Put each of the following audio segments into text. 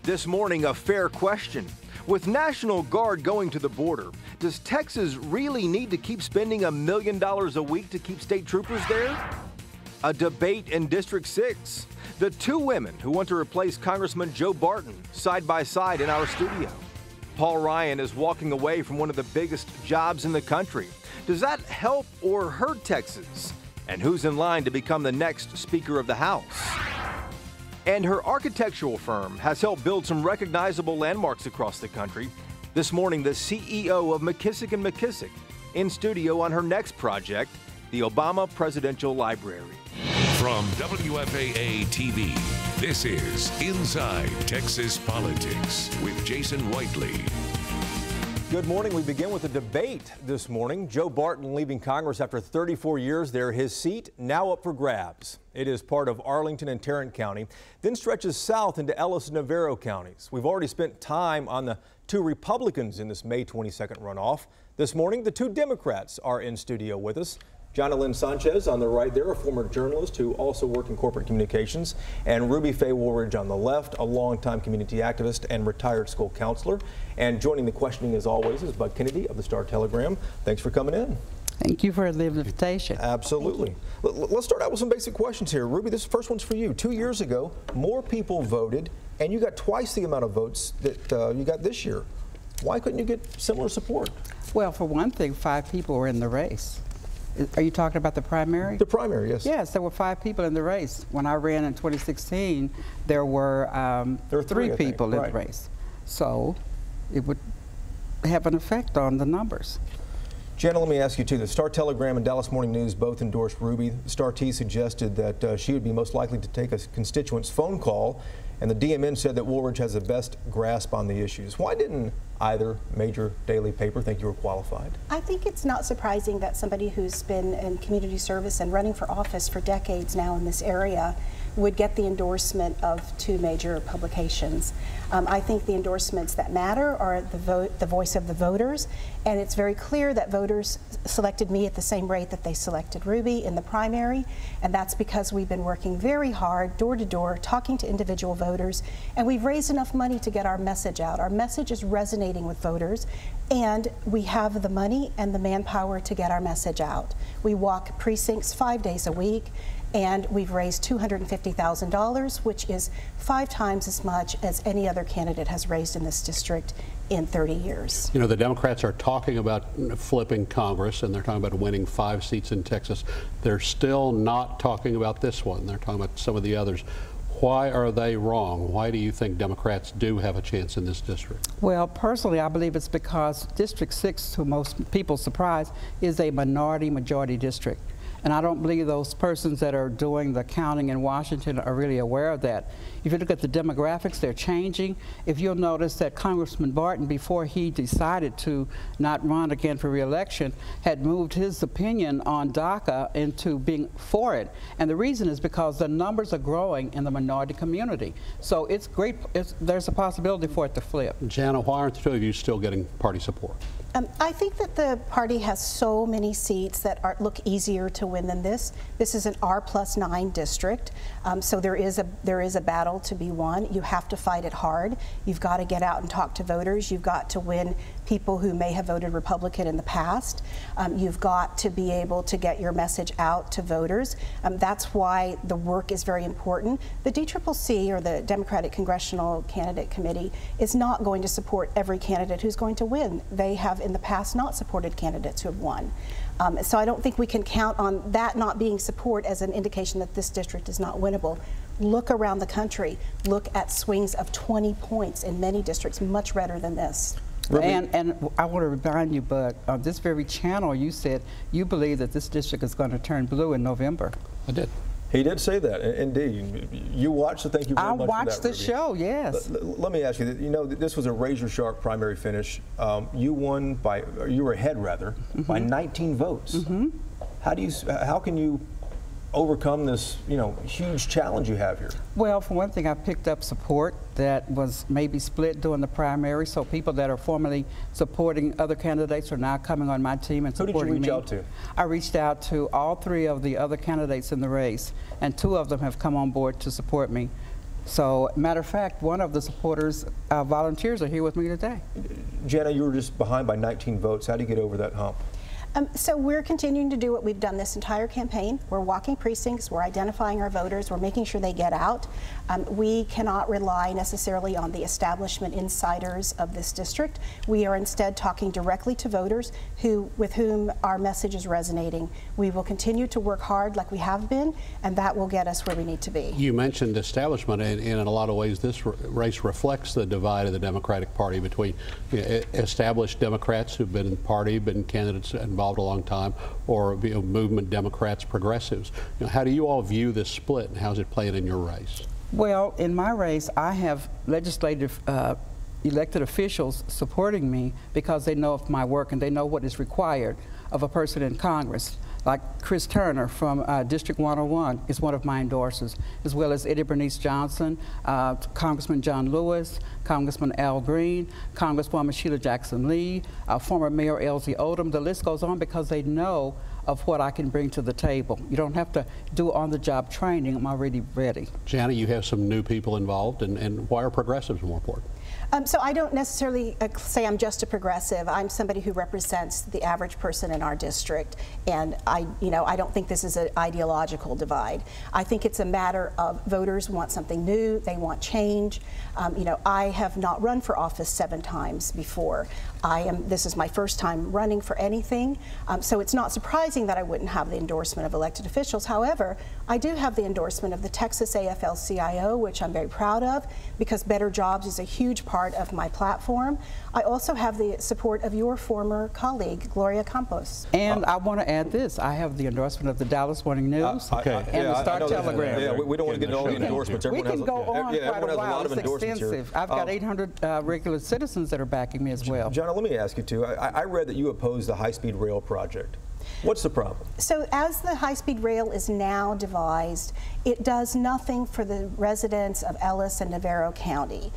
This morning, a fair question. With National Guard going to the border, does Texas really need to keep spending $1 million a week to keep state troopers there? A debate in District 6. The two women who want to replace Congressman Joe Barton side by side in our studio. Paul Ryan is walking away from one of the biggest jobs in the country. Does that help or hurt Texas? And who's in line to become the next Speaker of the House? And her architectural firm has helped build some recognizable landmarks across the country. This morning, the CEO of McKissick & McKissick in studio on her next project, the Obama Presidential Library. From WFAA TV, this is Inside Texas Politics with Jason Whiteley. Good morning. We begin with a debate this morning. Joe Barton leaving Congress after 34 years there. His seat now up for grabs. It is part of Arlington and Tarrant County, then stretches south into Ellis and Navarro counties. We've already spent time on the two Republicans in this May 22nd runoff. This morning, the two Democrats are in studio with us. Jana Lynne Sanchez on the right there, a former journalist who also worked in corporate communications, and Ruby Faye Woolridge on the left, a longtime community activist and retired school counselor. And joining the questioning, as always, is Bud Kennedy of the Star-Telegram. Thanks for coming in. Thank you for the invitation. Absolutely. Let's start out with some basic questions here. Ruby, this first one's for you. 2 years ago, more people voted, and you got twice the amount of votes that you got this year. Why couldn't you get similar support? Well, for one thing, 5 people were in the race. Are you talking about the primary? The primary, yes. Yes, there were 5 people in the race. When I ran in 2016, there were 3 people in the race. So it would have an effect on the numbers. Jana, let me ask you too. The Star-Telegram and Dallas Morning News both endorsed Ruby. Star-T suggested that she would be most likely to take a constituent's phone call, and the DMN said that Woolridge has the best grasp on the issues. Why didn't either major daily paper think you were qualified? I think it's not surprising that somebody who's been in community service and running for office for decades now in this area would get the endorsement of 2 major publications. I think the endorsements that matter are the voice of the voters, and it's very clear that voters selected me at the same rate that they selected Ruby in the primary, and that's because we've been working very hard, door to door, talking to individual voters, and we've raised enough money to get our message out. Our message is resonating with voters, and we have the money and the manpower to get our message out. We walk precincts 5 days a week, and we've raised $250,000, which is 5 times as much as any other candidate has raised in this district in 30 years. You know, the Democrats are talking about flipping Congress, and they're talking about winning 5 seats in Texas. They're still not talking about this one. They're talking about some of the others. Why are they wrong? Why do you think Democrats do have a chance in this district? Well, personally, I believe it's because District 6, to most people's surprise, is a minority-majority district. And I don't believe those persons that are doing the counting in Washington are really aware of that. If you look at the demographics, they're changing. If you'll notice that Congressman Barton, before he decided to not run again for re-election, had moved his opinion on DACA into being for it. And the reason is because the numbers are growing in the minority community. So it's great, there's a possibility for it to flip. Jana, why aren't the 2 of you still getting party support? I think that the party has so many seats that look easier to win than this. This is an R+9 district, so there is a battle to be won. You have to fight it hard. You've got to get out and talk to voters. You've got to win people who may have voted Republican in the past. You've got to be able to get your message out to voters. That's why the work is very important. The DCCC, or the Democratic Congressional Candidate Committee, is not going to support every candidate who's going to win. They have in the past not supported candidates who have won. So I don't think we can count on that not being support as an indication that this district is not winnable. Look around the country. Look at swings of 20 points in many districts, much redder than this. And I want to remind you, Bud, on this very channel, you said you believe that this district is going to turn blue in November. I did. He did say that, indeed. You watched, so thank you very much for that, I watched the show, yes. Let me ask you, you know, this was a razor-sharp primary finish. You won by, or you were ahead rather, by 19 votes. How can you overcome this, you know, huge challenge you have here? Well, for one thing, I picked up support that was maybe split during the primary, so people that are formerly supporting other candidates are now coming on my team and supporting me. Who did you reach out to? I reached out to all 3 of the other candidates in the race, and 2 of them have come on board to support me. So, matter of fact, one of the supporters, volunteers, are here with me today. Jana, you were just behind by 19 votes. How do you get over that hump? So we're continuing to do what we've done this entire campaign. We're walking precincts, we're identifying our voters, we're making sure they get out. We cannot rely necessarily on the establishment insiders of this district. We are instead talking directly to voters with whom our message is resonating. We will continue to work hard like we have been, and that will get us where we need to be. You mentioned establishment, and in a lot of ways this race reflects the divide of the Democratic Party between established Democrats who've been in the party, been candidates involved a long time, or movement Democrats, progressives. How do you all view this split, and how's it playing in your race? Well, in my race, I have legislative elected officials supporting me because they know of my work and they know what is required of a person in Congress. Like Chris Turner from District 101 is one of my endorsers, as well as Eddie Bernice Johnson, Congressman John Lewis, Congressman Al Green, Congresswoman Sheila Jackson Lee, former Mayor Elsie Odom. The list goes on because they know of what I can bring to the table. You don't have to do on-the-job training. I'm already ready. Jana, you have some new people involved, and why are progressives more important? So I don't necessarily say I'm just a progressive. I'm somebody who represents the average person in our district, and I don't think this is an ideological divide. I think it's a matter of voters want something new, they want change. I have not run for office 7 times before. This is my first time running for anything, so it's not surprising that I wouldn't have the endorsement of elected officials. However, I do have the endorsement of the Texas AFL-CIO, which I'm very proud of, because Better Jobs is a huge part of my platform. I also have the support of your former colleague, Gloria Campos. And I want to add this. I have the endorsement of the Dallas Morning News and the Star Telegram. Yeah, we don't want to get all the endorsements. We can go on quite a while. It's extensive. Here. I've got 800 regular citizens that are backing me as well. Jana, let me ask you too. I read that you oppose the high-speed rail project. What's the problem? So as the high-speed rail is now devised, it does nothing for the residents of Ellis and Navarro County.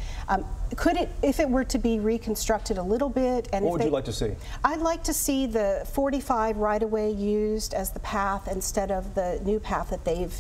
Could it, if it were to be reconstructed a little bit, and what would you like to see? I'd like to see the 45 right-of-way used as the path instead of the new path that they've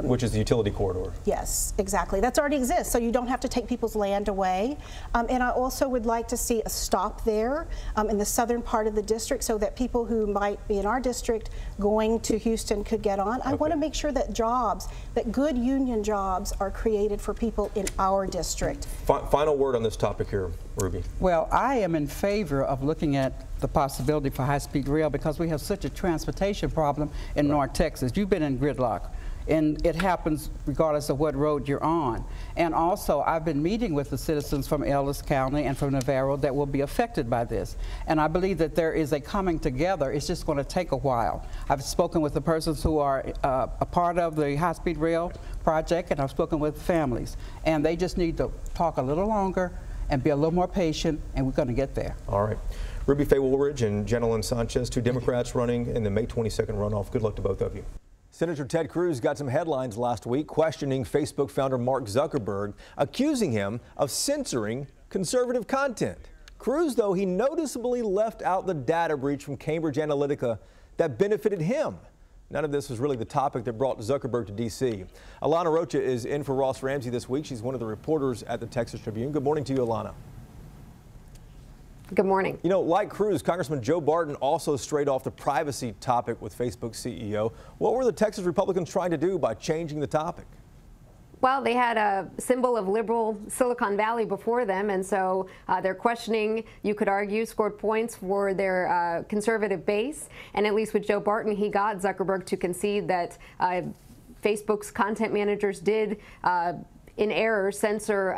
which is the utility corridor. Yes, exactly. That's already exists, so you don't have to take people's land away. And I also would like to see a stop there in the southern part of the district, so that people who might be in our district going to Houston could get on. I want to make sure that that good union jobs are created for people in our district. Final word on this topic here, Ruby. Well, I am in favor of looking at the possibility for high-speed rail because we have such a transportation problem in North Texas. You've been in gridlock, and it happens regardless of what road you're on. And also, I've been meeting with the citizens from Ellis County and from Navarro that will be affected by this. And I believe that there is a coming together. It's just going to take a while. I've spoken with the persons who are a part of the high-speed rail project, and I've spoken with families. And they just need to talk a little longer and be a little more patient, and we're going to get there. All right. Ruby Faye Woolridge and Jana Lynne Sanchez, 2 Democrats running in the May 22nd runoff. Good luck to both of you. Senator Ted Cruz got some headlines last week questioning Facebook founder Mark Zuckerberg, accusing him of censoring conservative content. Cruz, though, he noticeably left out the data breach from Cambridge Analytica that benefited him. None of this was really the topic that brought Zuckerberg to D.C. Alana Rocha is in for Ross Ramsey this week. She's one of the reporters at the Texas Tribune. Good morning to you, Alana. Good morning. You know, like Cruz, Congressman Joe Barton also strayed off the privacy topic with Facebook CEO. What were the Texas Republicans trying to do by changing the topic? Well, they had a symbol of liberal Silicon Valley before them, and so their questioning, you could argue, scored points for their conservative base. And at least with Joe Barton, he got Zuckerberg to concede that Facebook's content managers did in error censor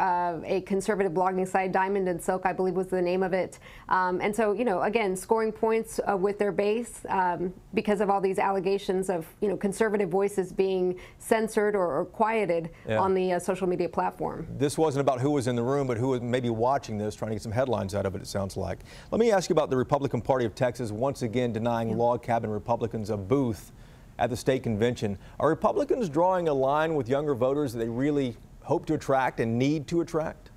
a conservative blogging site, Diamond and Silk, I believe was the name of it. And so, you know, again, scoring points with their base because of all these allegations of, you know, conservative voices being censored or quieted on the social media platform. This wasn't about who was in the room, but who was maybe watching this, trying to get some headlines out of it, it sounds like. Let me ask you about the Republican Party of Texas once again denying log cabin Republicans a booth at the state convention. Are Republicans drawing a line with younger voters that they really hope to attract and need to attract?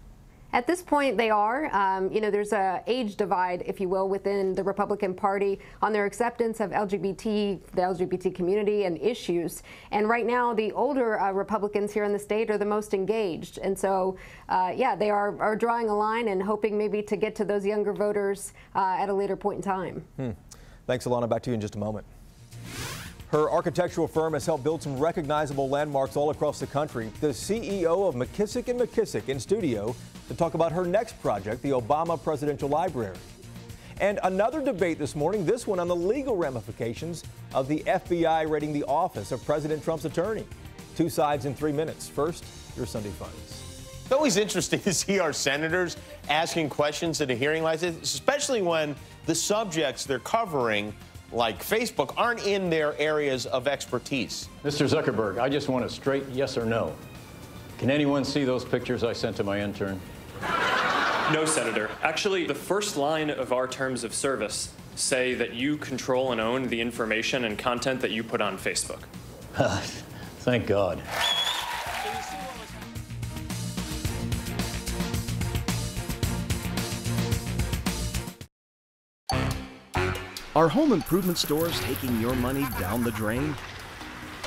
At this point, they are. You know, there's a age divide, if you will, within the Republican Party on their acceptance of the LGBT community and issues. And right now, the older Republicans here in the state are the most engaged. And so, yeah, they are drawing a line and hoping maybe to get to those younger voters at a later point in time. Thanks, Alana. Back to you in just a moment. Her architectural firm has helped build some recognizable landmarks all across the country. The CEO of McKissick & McKissick in studio to talk about her next project, the Obama Presidential Library. And another debate this morning, this one on the legal ramifications of the FBI raiding the office of President Trump's attorney. Two sides in 3 minutes. First, your Sunday Funds. It's always interesting to see our senators asking questions at a hearing like this, especially when the subjects they're covering, like Facebook, aren't in their areas of expertise. Mr. Zuckerberg, I just want a straight yes or no. Can anyone see those pictures I sent to my intern? No, Senator. Actually, the first line of our terms of service say that you control and own the information and content that you put on Facebook. Thank God. Are home improvement stores taking your money down the drain?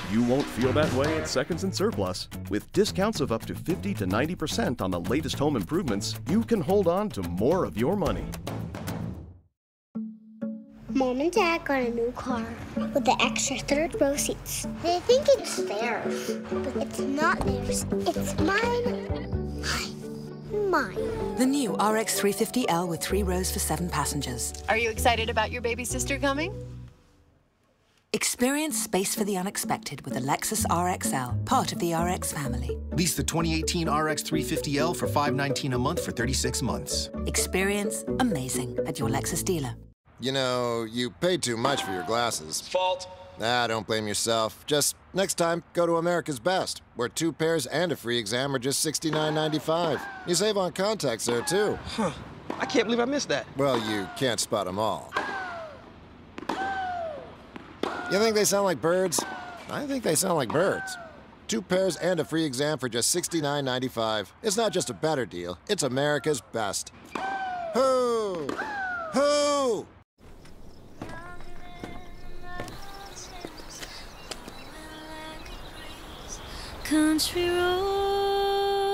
You won't feel that way at Seconds and Surplus. With discounts of up to 50 to 90% on the latest home improvements, you can hold on to more of your money. Mom and Dad got a new car with the extra third row seats. They think it's theirs, but it's not theirs. It's mine. Mine. The new RX 350L with 3 rows for 7 passengers. Are you excited about your baby sister coming? Experience space for the unexpected with a Lexus RXL, part of the RX family. Lease the 2018 RX 350L for $519 a month for 36 months. Experience amazing at your Lexus dealer. You know, you paid too much for your glasses. Fault. Nah, don't blame yourself. Just next time, go to America's Best, where 2 pairs and a free exam are just $69.95. You save on contacts there, too. Huh. I can't believe I missed that. Well, you can't spot them all. You think they sound like birds? I think they sound like birds. 2 pairs and a free exam for just $69.95. It's not just a better deal, it's America's Best. Hoo! Hoo! Country roads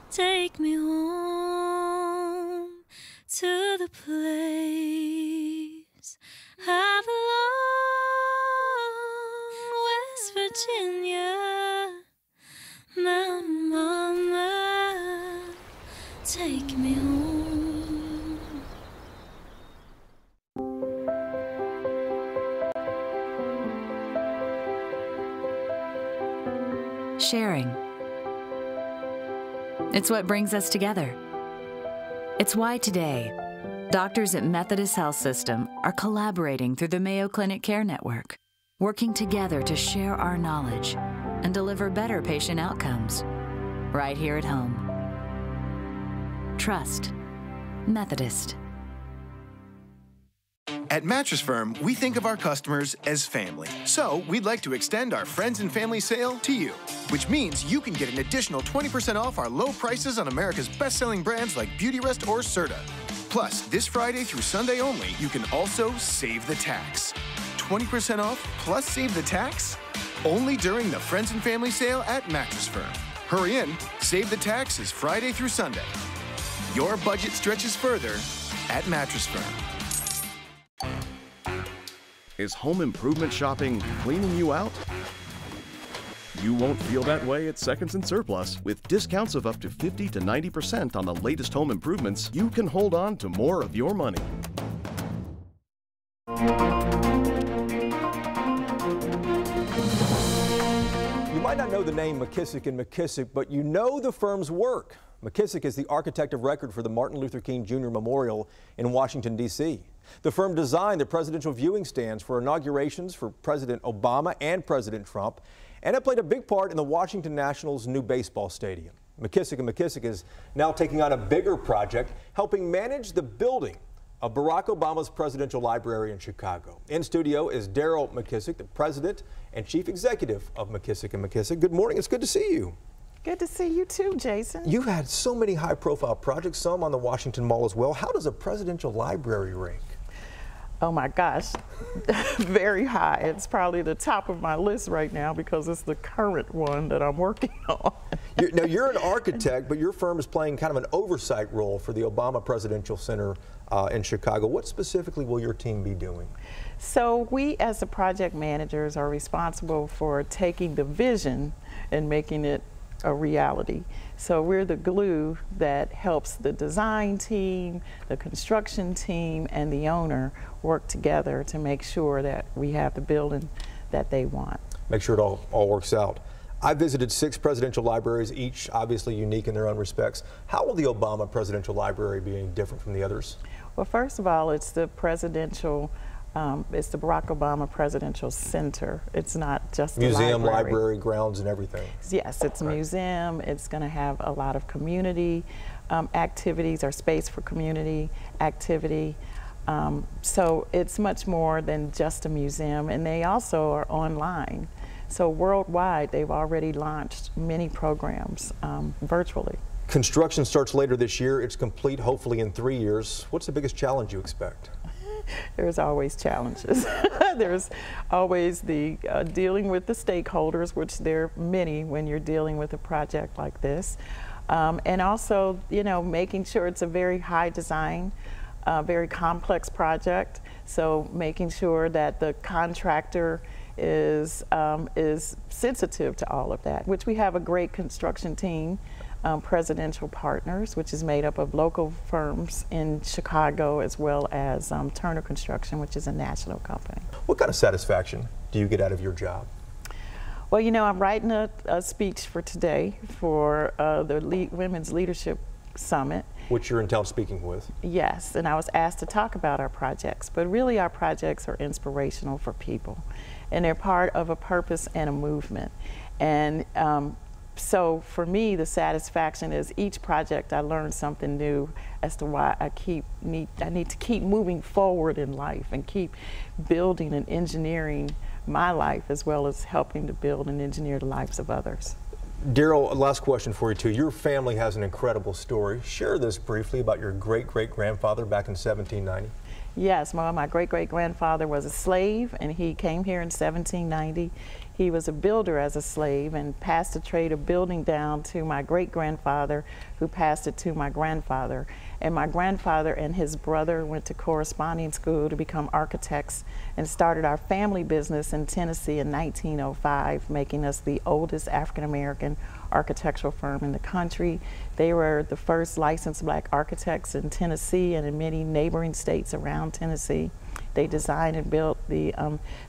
take me home to the place I belong, West Virginia, Mountain Mama, take me home. Sharing. It's what brings us together. It's why today, doctors at Methodist Health System are collaborating through the Mayo Clinic Care Network, working together to share our knowledge and deliver better patient outcomes right here at home. Trust Methodist. At Mattress Firm, we think of our customers as family. So we'd like to extend our Friends and Family sale to you, which means you can get an additional 20% off our low prices on America's best-selling brands like Beautyrest or Serta. Plus, this Friday through Sunday only, you can also save the tax. 20% off plus save the tax? Only during the Friends and Family sale at Mattress Firm. Hurry in, save the tax is Friday through Sunday. Your budget stretches further at Mattress Firm. Is home improvement shopping cleaning you out? You won't feel that way at Seconds and Surplus. With discounts of up to 50 to 90% on the latest home improvements, you can hold on to more of your money. You might not know the name McKissick & McKissick, but you know the firm's work. McKissick is the architect of record for the Martin Luther King Jr. Memorial in Washington, D.C. The firm designed the presidential viewing stands for inaugurations for President Obama and President Trump, and it played a big part in the Washington Nationals' new baseball stadium. McKissick & McKissick is now taking on a bigger project, helping manage the building of Barack Obama's presidential library in Chicago. In studio is Daryl McKissick, the president and chief executive of McKissick & McKissick. Good morning. It's good to see you. Good to see you too, Jason. You've had so many high-profile projects, some on the Washington Mall as well. How does a presidential library rank? Oh my gosh, very high. It's probably the top of my list right now because it's the current one that I'm working on. Now, you're an architect, but your firm is playing kind of an oversight role for the Obama Presidential Center in Chicago. What specifically will your team be doing? So we, as the project managers, are responsible for taking the vision and making it a reality. So we're the glue that helps the design team, the construction team, and the owner work together to make sure that we have the building that they want. Make sure it all works out. I visited 6 presidential libraries, each obviously unique in their own respects. How will the Obama Presidential Library be any different from the others? Well, first of all, it's the presidential it's the Barack Obama Presidential Center. It's not just museum, a library, grounds, and everything. Yes, it's a museum. It's going to have a lot of community activities, or space for community activity. So it's much more than just a museum, and they also are online. So worldwide, they've already launched many programs virtually. Construction starts later this year. It's complete hopefully in 3 years. What's the biggest challenge you expect? There's always challenges. There's always the dealing with the stakeholders, which there are many when you're dealing with a project like this. And also, you know, making sure it's a very high design, very complex project. So making sure that the contractor is sensitive to all of that, which we have a great construction team. Presidential Partners, which is made up of local firms in Chicago, as well as Turner Construction, which is a national company. What kind of satisfaction do you get out of your job? Well, you know, I'm writing a speech for today for the Women's Leadership Summit. Which you're in town speaking with. Yes, and I was asked to talk about our projects, but really our projects are inspirational for people, and they're part of a purpose and a movement. And so for me, the satisfaction is each project I learn something new as to why I need to keep moving forward in life and keep building and engineering my life, as well as helping to build and engineer the lives of others. Daryl, last question for you too. Your family has an incredible story. Share this briefly about your great-great-grandfather back in 1790. Yes, my great-great-grandfather was a slave, and he came here in 1790. He was a builder as a slave and passed the trade of building down to my great-grandfather, who passed it to my grandfather. And my grandfather and his brother went to corresponding school to become architects and started our family business in Tennessee in 1905, making us the oldest African-American architectural firm in the country. They were the first licensed black architects in Tennessee and in many neighboring states around Tennessee. They designed and built the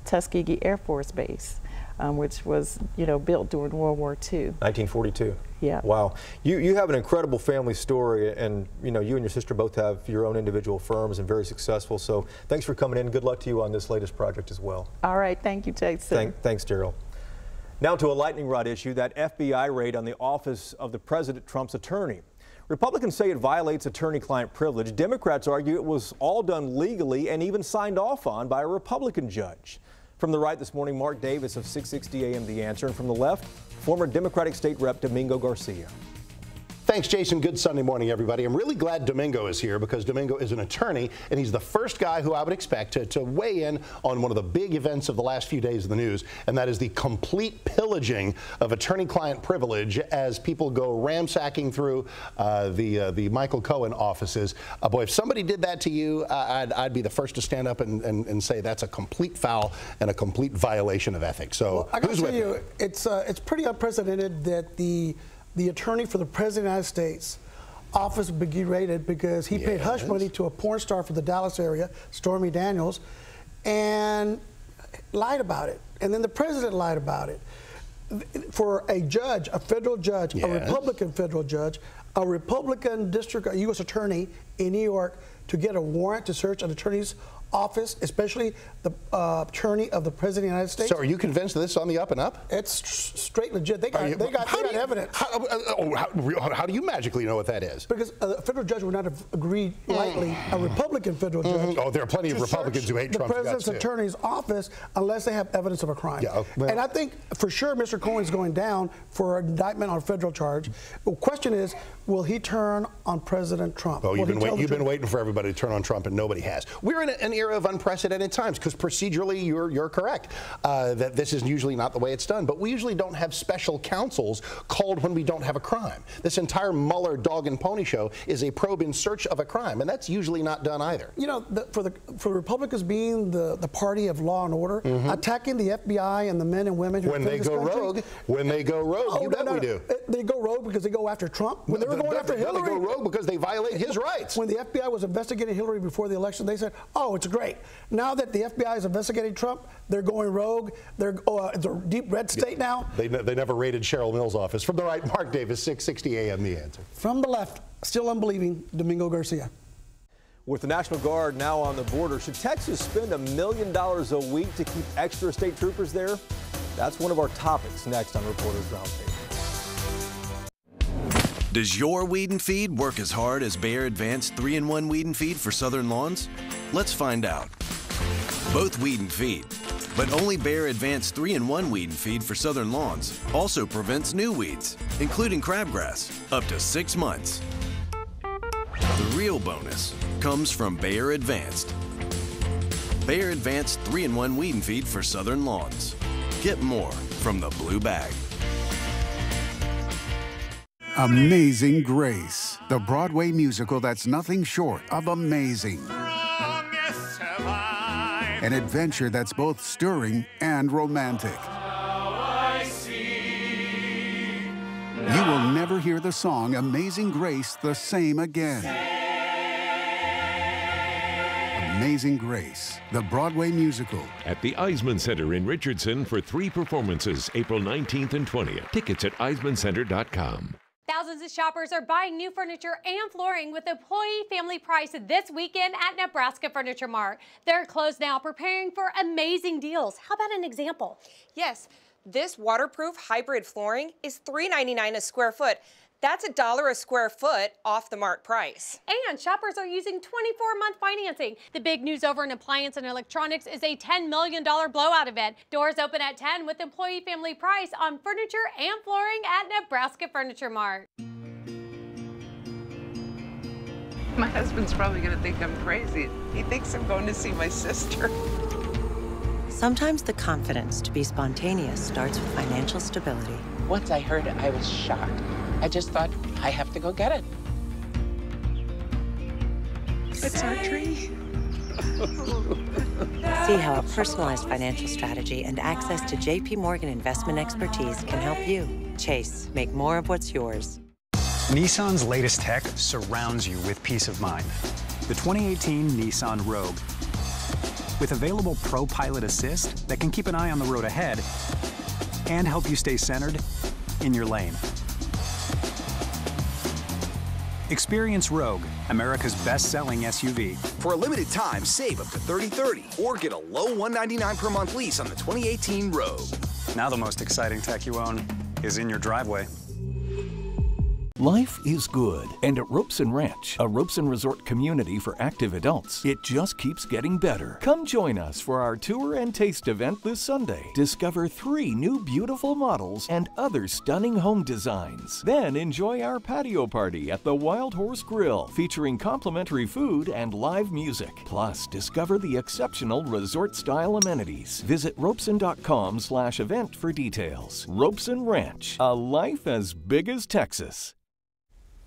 Tuskegee Air Force Base, which was, you know, built during World War II. 1942. Yeah. Wow. You have an incredible family story, and you know, you and your sister both have your own individual firms and very successful. So thanks for coming in. Good luck to you on this latest project as well. All right. Thank you, Jason. Thanks, Daryl. Now to a lightning rod issue, that FBI raid on the office of the President Trump's attorney. Republicans say it violates attorney-client privilege. Democrats argue it was all done legally and even signed off on by a Republican judge. From the right this morning, Mark Davis of 660 AM The Answer, and from the left, former Democratic State Rep Domingo Garcia. Thanks, Jason. Good Sunday morning, everybody. I'm really glad Domingo is here because Domingo is an attorney, and he's the first guy who I would expect to weigh in on one of the big events of the last few days of the news, and that is the complete pillaging of attorney-client privilege as people go ransacking through the Michael Cohen offices. Boy, if somebody did that to you, I'd be the first to stand up and say that's a complete foul and a complete violation of ethics. So, well, I got to tell you, it's pretty unprecedented that the attorney for the President of the United States office would be raided because he paid hush money to a porn star from the Dallas area, Stormy Daniels, and lied about it. And then the president lied about it. For a judge, a federal judge, a Republican federal judge, a Republican district, a U.S. attorney in New York to get a warrant to search an attorney's office, especially the attorney of the President of the United States. So are you convinced that this is on the up and up? It's straight legit. They got evidence. How do you magically know what that is? Because a federal judge would not have agreed lightly, a Republican federal judge. Oh, there are plenty of Republicans who hate Trump's the president's attorney's office unless they have evidence of a crime. Yeah, well, and I think for sure Mr. Cohen's going down for indictment on a federal charge. The question is, will he turn on President Trump? Oh, you've been waiting for everybody to turn on Trump, and nobody has. We're in an era of unprecedented times because procedurally you're correct that this is usually not the way it's done. But we usually don't have special counsels called when we don't have a crime. This entire Mueller dog and pony show is a probe in search of a crime, and that's usually not done either. You know, for Republicans being the party of law and order, attacking the FBI and the men and women who when they go rogue, you bet we do. They go rogue because they go after Trump. When they were going after Hillary, they go rogue because they violate his rights. When the FBI was investigating Hillary before the election, they said, "Oh, it's great." Now that the FBI is investigating Trump, they're going rogue. They're it's a deep red state now. They never raided Cheryl Mills' office. From the right, Mark Davis, 660 AM, The Answer. From the left, still unbelieving, Domingo Garcia. With the National Guard now on the border, should Texas spend $1 million a week to keep extra state troopers there? That's one of our topics next on Reporters Roundtable. Does your weed and feed work as hard as Bayer Advanced 3-in-1 Weed and Feed for southern lawns? Let's find out. Both weed and feed, but only Bayer Advanced 3-in-1 Weed and Feed for southern lawns also prevents new weeds, including crabgrass, up to 6 months. The real bonus comes from Bayer Advanced. Bayer Advanced 3-in-1 Weed and Feed for southern lawns. Get more from the blue bag. Amazing Grace, the Broadway musical that's nothing short of amazing. An adventure that's both stirring and romantic. You will never hear the song Amazing Grace the same again. Amazing Grace, the Broadway musical. At the Eisman Center in Richardson for 3 performances, April 19th and 20th. Tickets at eismancenter.com. Thousands of shoppers are buying new furniture and flooring with employee family price this weekend at Nebraska Furniture Mart. They're closed now, preparing for amazing deals. How about an example? Yes, this waterproof hybrid flooring is $3.99 a square foot. That's $1 a square foot off the Mart price. And shoppers are using 24-month financing. The big news over in appliance and electronics is a $10 million blowout event. Doors open at 10 with employee family price on furniture and flooring at Nebraska Furniture Mart. My husband's probably going to think I'm crazy. He thinks I'm going to see my sister. Sometimes the confidence to be spontaneous starts with financial stability. Once I heard it, I was shocked. I just thought, I have to go get it. It's our tree. See how a personalized financial strategy and access to JP Morgan investment expertise can help you. Chase, make more of what's yours. Nissan's latest tech surrounds you with peace of mind. The 2018 Nissan Rogue. With available Pro Pilot Assist that can keep an eye on the road ahead and help you stay centered in your lane. Experience Rogue, America's best-selling SUV. For a limited time, save up to $30/30 or get a low $199 per month lease on the 2018 Rogue. Now the most exciting tech you own is in your driveway. Life is good, and at Ropes and Ranch, a ropes and resort community for active adults, it just keeps getting better. Come join us for our tour and taste event this Sunday. Discover 3 new beautiful models and other stunning home designs. Then enjoy our patio party at the Wild Horse Grill, featuring complimentary food and live music. Plus, discover the exceptional resort-style amenities. Visit ropeson.com/event for details. Ropes and Ranch, a life as big as Texas.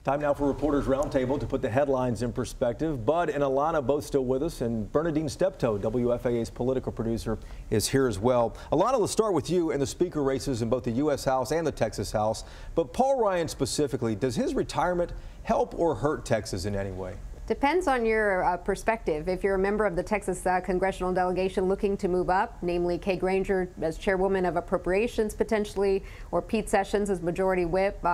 Time now for Reporters Roundtable to put the headlines in perspective. Bud and Alana both still with us, and Bernadine Steptoe, WFAA's political producer, is here as well. Alana, let's start with you and the speaker races in both the U.S. House and the Texas House. But Paul Ryan specifically, does his retirement help or hurt Texas in any way? Depends on your perspective. If you're a member of the Texas congressional delegation looking to move up, namely Kay Granger as chairwoman of appropriations potentially, or Pete Sessions as majority whip,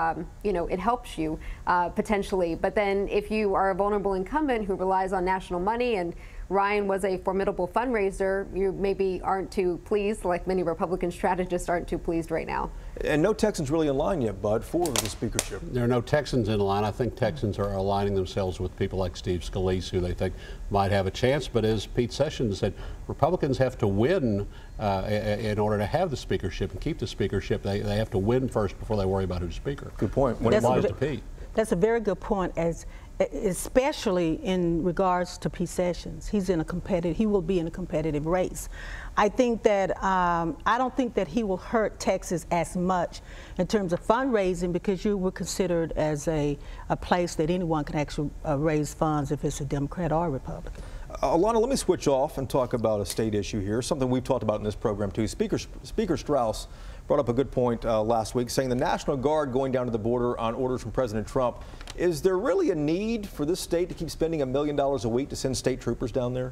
you know, it helps you potentially. But then if you are a vulnerable incumbent who relies on national money and Ryan was a formidable fundraiser, you maybe aren't too pleased, like many Republican strategists aren't too pleased right now. And no Texans really in line yet, Bud, for the speakership. There are no Texans in line. I think Texans are aligning themselves with people like Steve Scalise, who they think might have a chance. But as Pete Sessions said, Republicans have to win in order to have the speakership and keep the speakership. They have to win first before they worry about who's speaker. Good point. When it applies to Pete. That's a very good point, especially in regards to Pete Sessions. He will be in a competitive race. I think that I don't think that he will hurt Texas as much in terms of fundraising, because you were considered as a place that anyone can actually raise funds if it's a Democrat or a Republican. Alana, let me switch off and talk about a state issue here, something we've talked about in this program too. Speaker Strauss brought up a good point last week, saying the National Guard going down to the border on orders from President Trump. Is there really a need for this state to keep spending $1 million a week to send state troopers down there?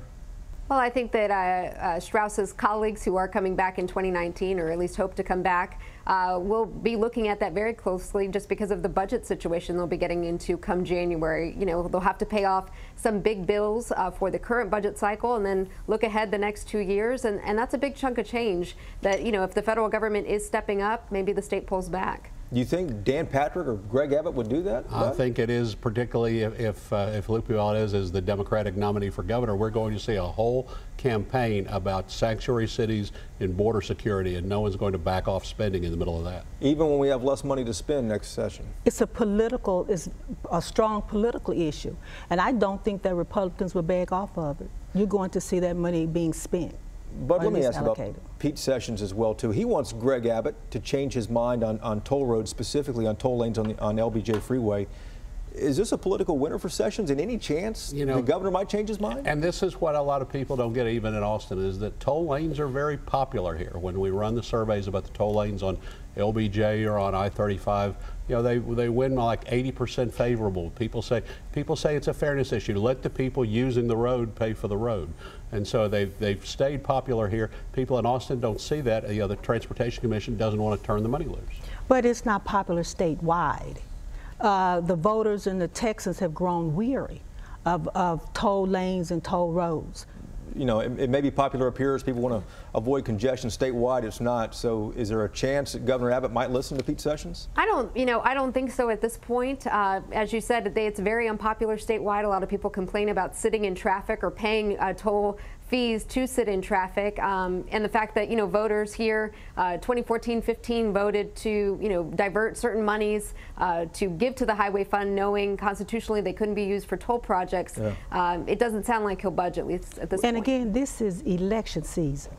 Well, I think that Strauss's colleagues who are coming back in 2019, or at least hope to come back, will be looking at that very closely, just because of the budget situation they'll be getting into come January. You know, they'll have to pay off some big bills for the current budget cycle, and then look ahead the next 2 years, and that's a big chunk of change that, you know, if the federal government is stepping up, maybe the state pulls back. Do you think Dan Patrick or Greg Abbott would do that? I think it is, particularly if Lupe Valdez is the Democratic nominee for governor. We're going to see a whole campaign about sanctuary cities and border security, and no one's going to back off spending in the middle of that. Even when we have less money to spend next session. It's a strong political issue, and I don't think that Republicans will back off of it. You're going to see that money being spent. But let me ask about Pete Sessions as well, too. He wants Greg Abbott to change his mind on toll roads, specifically on toll lanes on LBJ Freeway. Is this a political winner for Sessions, and any chance the governor might change his mind? And this is what a lot of people don't get, even in Austin, is that toll lanes are very popular here. When we run the surveys about the toll lanes on LBJ or on I-35, you know, they win like 80% favorable. People say it's a fairness issue. Let the people using the road pay for the road. And so they've stayed popular here. People in Austin don't see that. You know, the Transportation Commission doesn't want to turn the money loose. But it's not popular statewide. The voters and the Texans have grown weary of toll lanes and toll roads. You know, it may be popular up here as people want to avoid congestion. Statewide, it's not. So is there a chance that Governor Abbott might listen to Pete Sessions? I don't think so at this point. As you said, it's very unpopular statewide. A lot of people complain about sitting in traffic or paying toll fees to sit in traffic, and the fact that, you know, voters here 2014-15 voted to, you know, divert certain monies to give to the highway fund, knowing constitutionally they couldn't be used for toll projects. It doesn't sound like he'll budge, at least at this point. And again, this is election season.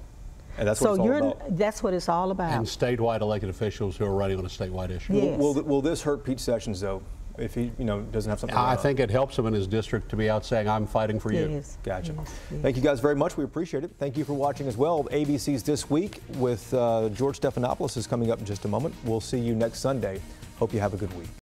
And that's what it's all about. That's what it's all about. And statewide elected officials who are running on a statewide issue. Yes. Will this hurt Pete Sessions, though, if he, you know, doesn't have something? I think it helps him in his district to be out saying, "I'm fighting for you." Yes. Gotcha. Yes. Thank you guys very much. We appreciate it. Thank you for watching as well. ABC's This Week with George Stephanopoulos is coming up in just a moment. We'll see you next Sunday. Hope you have a good week.